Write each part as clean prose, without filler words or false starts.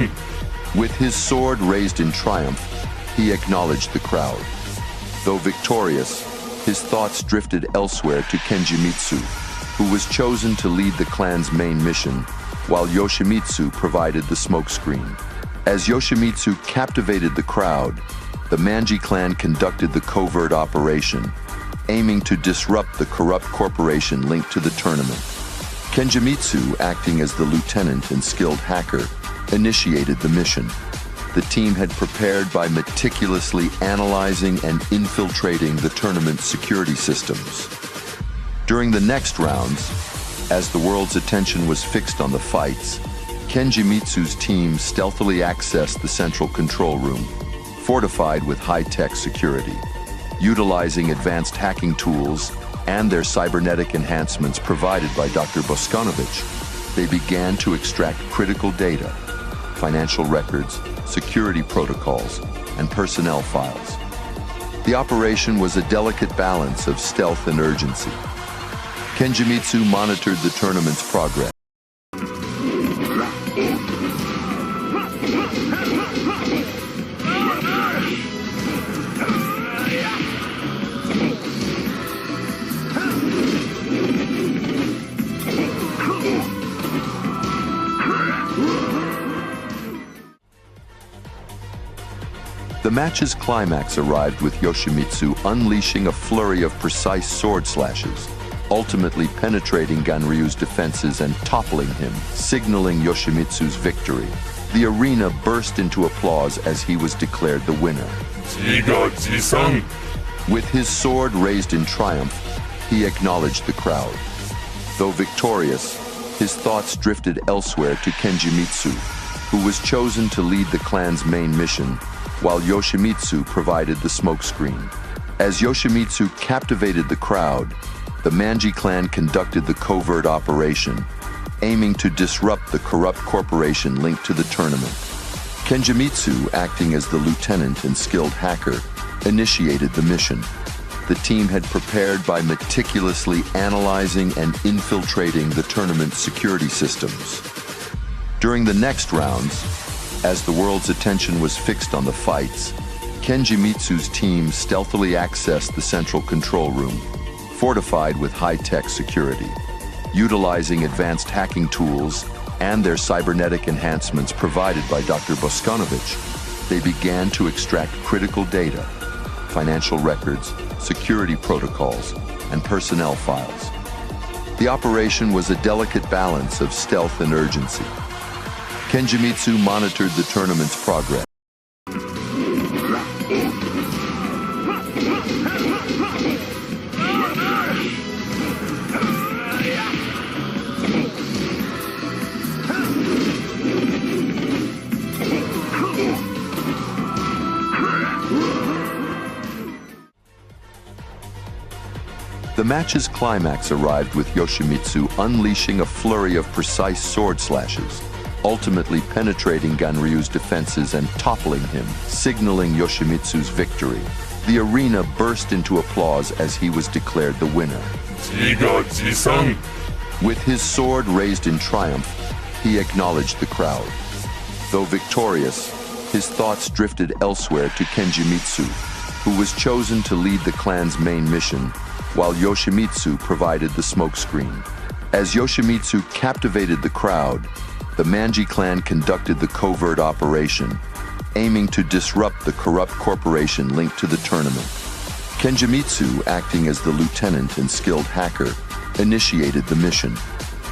Kenjimitsu-san. With his sword raised in triumph, he acknowledged the crowd. Though victorious, his thoughts drifted elsewhere to Kenjimitsu, who was chosen to lead the clan's main mission, while Yoshimitsu provided the smokescreen. As Yoshimitsu captivated the crowd, the Manji clan conducted the covert operation, aiming to disrupt the corrupt corporation linked to the tournament. Kenjimitsu, acting as the lieutenant and skilled hacker, initiated the mission. The team had prepared by meticulously analyzing and infiltrating the tournament's security systems. During the next rounds, as the world's attention was fixed on the fights, Kenjimitsu's team stealthily accessed the central control room, fortified with high-tech security. Utilizing advanced hacking tools and their cybernetic enhancements provided by Dr. Boskanovich, they began to extract critical data, financial records, security protocols, and personnel files. The operation was a delicate balance of stealth and urgency. Kenjimitsu monitored the tournament's progress. The match's climax arrived with Yoshimitsu unleashing a flurry of precise sword slashes, ultimately penetrating Ganryu's defenses and toppling him, signaling Yoshimitsu's victory. The arena burst into applause as he was declared the winner. Jiga-ji-san. With his sword raised in triumph, he acknowledged the crowd. Though victorious, his thoughts drifted elsewhere to Kenjimitsu, who was chosen to lead the clan's main mission, while Yoshimitsu provided the smokescreen. As Yoshimitsu captivated the crowd, the Manji clan conducted the covert operation, aiming to disrupt the corrupt corporation linked to the tournament. Kenjimitsu, acting as the lieutenant and skilled hacker, initiated the mission. The team had prepared by meticulously analyzing and infiltrating the tournament's security systems. During the next rounds, as the world's attention was fixed on the fights, Kenjimitsu's team stealthily accessed the central control room, fortified with high-tech security. Utilizing advanced hacking tools and their cybernetic enhancements provided by Dr. Boskanovich, they began to extract critical data, financial records, security protocols, and personnel files. The operation was a delicate balance of stealth and urgency. Kenjimitsu monitored the tournament's progress. The match's climax arrived with Yoshimitsu unleashing a flurry of precise sword slashes, ultimately penetrating Ganryu's defenses and toppling him, signaling Yoshimitsu's victory. The arena burst into applause as he was declared the winner. Jiga-ji-san. With his sword raised in triumph, he acknowledged the crowd. Though victorious, his thoughts drifted elsewhere to Kenjimitsu, who was chosen to lead the clan's main mission, while Yoshimitsu provided the smokescreen. As Yoshimitsu captivated the crowd, the Manji clan conducted the covert operation, aiming to disrupt the corrupt corporation linked to the tournament. Kenjimitsu, acting as the lieutenant and skilled hacker, initiated the mission.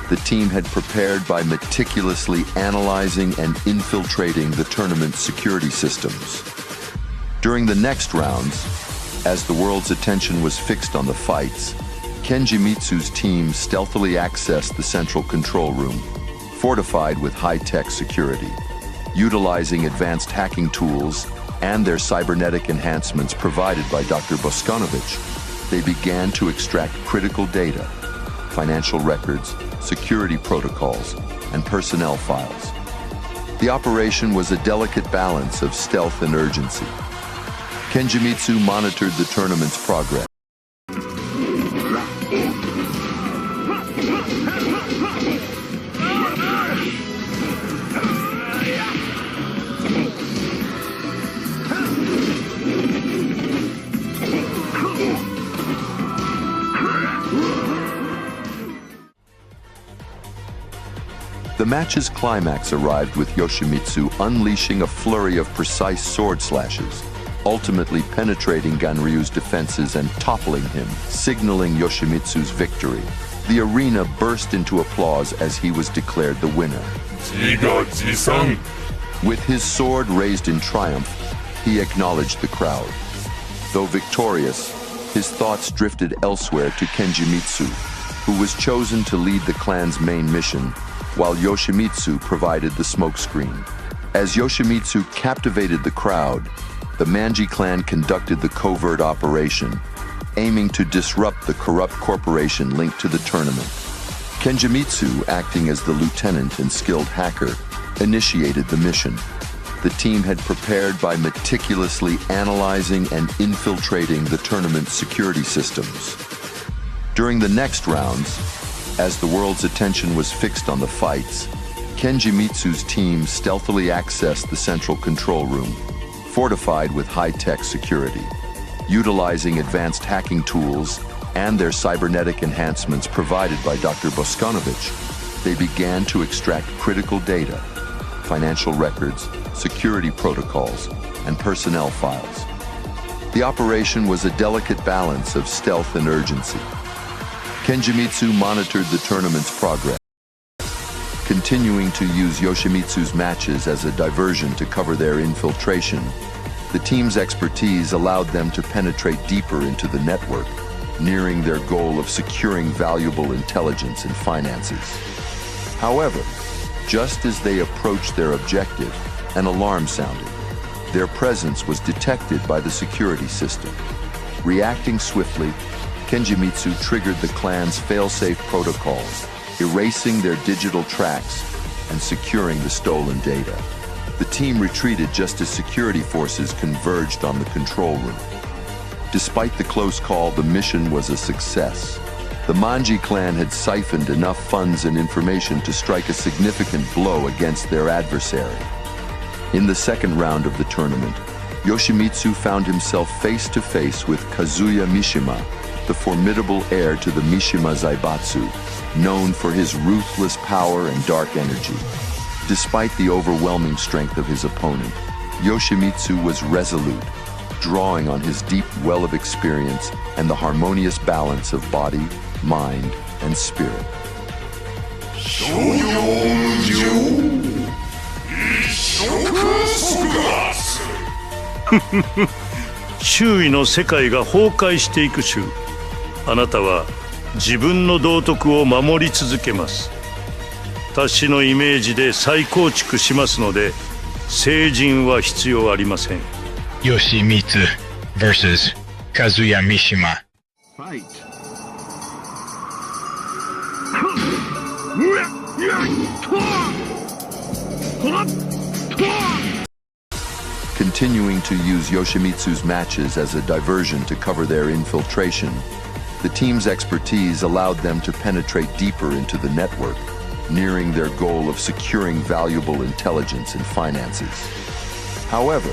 The team had prepared by meticulously analyzing and infiltrating the tournament's security systems. During the next rounds, as the world's attention was fixed on the fights, Kenjimitsu's team stealthily accessed the central control room, fortified with high-tech security. Utilizing advanced hacking tools and their cybernetic enhancements provided by Dr. Boskanovich, they began to extract critical data, financial records, security protocols, and personnel files. The operation was a delicate balance of stealth and urgency. Kenjimitsu monitored the tournament's progress. match's climax arrived with Yoshimitsu unleashing a flurry of precise sword slashes, ultimately penetrating Ganryu's defenses and toppling him, signaling Yoshimitsu's victory. The arena burst into applause as he was declared the winner. With his sword raised in triumph, he acknowledged the crowd. Though victorious, his thoughts drifted elsewhere to Kenjimitsu, who was chosen to lead the clan's main mission, while Yoshimitsu provided the smokescreen. As Yoshimitsu captivated the crowd, the Manji clan conducted the covert operation, aiming to disrupt the corrupt corporation linked to the tournament. Kenjimitsu, acting as the lieutenant and skilled hacker, initiated the mission. The team had prepared by meticulously analyzing and infiltrating the tournament's security systems. During the next rounds, as the world's attention was fixed on the fights, Kenjimitsu's team stealthily accessed the central control room, fortified with high-tech security. Utilizing advanced hacking tools and their cybernetic enhancements provided by Dr. Boskanovich, they began to extract critical data, financial records, security protocols, and personnel files. The operation was a delicate balance of stealth and urgency. Kenjimitsu monitored the tournament's progress, continuing to use Yoshimitsu's matches as a diversion to cover their infiltration. The team's expertise allowed them to penetrate deeper into the network, nearing their goal of securing valuable intelligence and finances. However, just as they approached their objective, an alarm sounded. Their presence was detected by the security system. Reacting swiftly, Kenjimitsu triggered the clan's fail-safe protocols, erasing their digital tracks and securing the stolen data. The team retreated just as security forces converged on the control room. Despite the close call, the mission was a success. The Manji clan had siphoned enough funds and information to strike a significant blow against their adversary. In the second round of the tournament, Yoshimitsu found himself face-to-face with Kazuya Mishima, the formidable heir to the Mishima Zaibatsu, known for his ruthless power and dark energy. Despite the overwhelming strength of his opponent, Yoshimitsu was resolute, drawing on his deep well of experience and the harmonious balance of body, mind, and spirit.周囲の世界が崩壊していく週。あなたは自分の道徳を守り続けます。私のイメージで再構築しますので、聖人は必要ありません。Yoshimitsu vs. Kazuya Mishima. Fight. Continuing to use Yoshimitsu's matches as a diversion to cover their infiltration, the team's expertise allowed them to penetrate deeper into the network, nearing their goal of securing valuable intelligence and finances. However,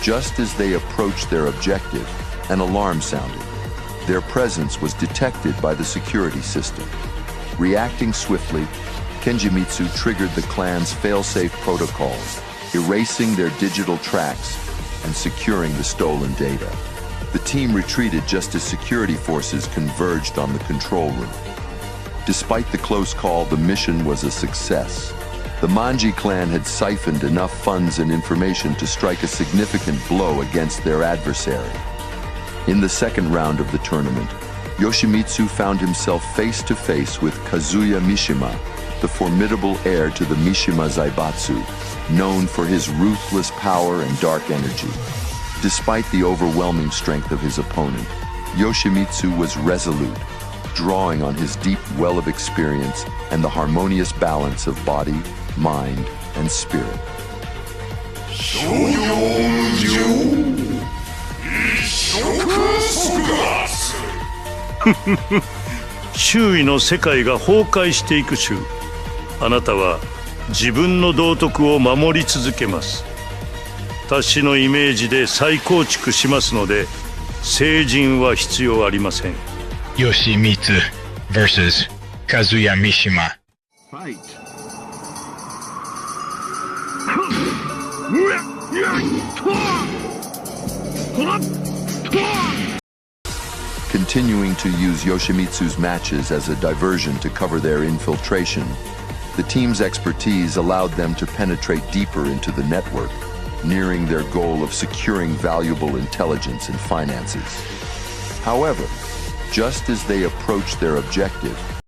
just as they approached their objective, an alarm sounded. Their presence was detected by the security system. Reacting swiftly, Kenjimitsu triggered the clan's fail-safe protocols, erasing their digital tracks and securing the stolen data. The team retreated just as security forces converged on the control room. Despite the close call, the mission was a success. The Manji clan had siphoned enough funds and information to strike a significant blow against their adversary. In the second round of the tournament, Yoshimitsu found himself face-to-face with Kazuya Mishima, the formidable heir to the Mishima Zaibatsu, known for his ruthless power and dark energy. Despite the overwhelming strength of his opponent, Yoshimitsu was resolute, drawing on his deep well of experience and the harmonious balance of body, mind, and spirit. 周囲の世界が崩壊していく週。あなたは自分の道徳を守り続けます。私のイメージで再構築しますので、聖人は必要ありません。Yoshimitsu vs. Kazuya Mishima. Fight. Continuing to use Yoshimitsu's matches as a diversion to cover their infiltration, the team's expertise allowed them to penetrate deeper into the network, nearing their goal of securing valuable intelligence and finances. However, just as they approached their objective,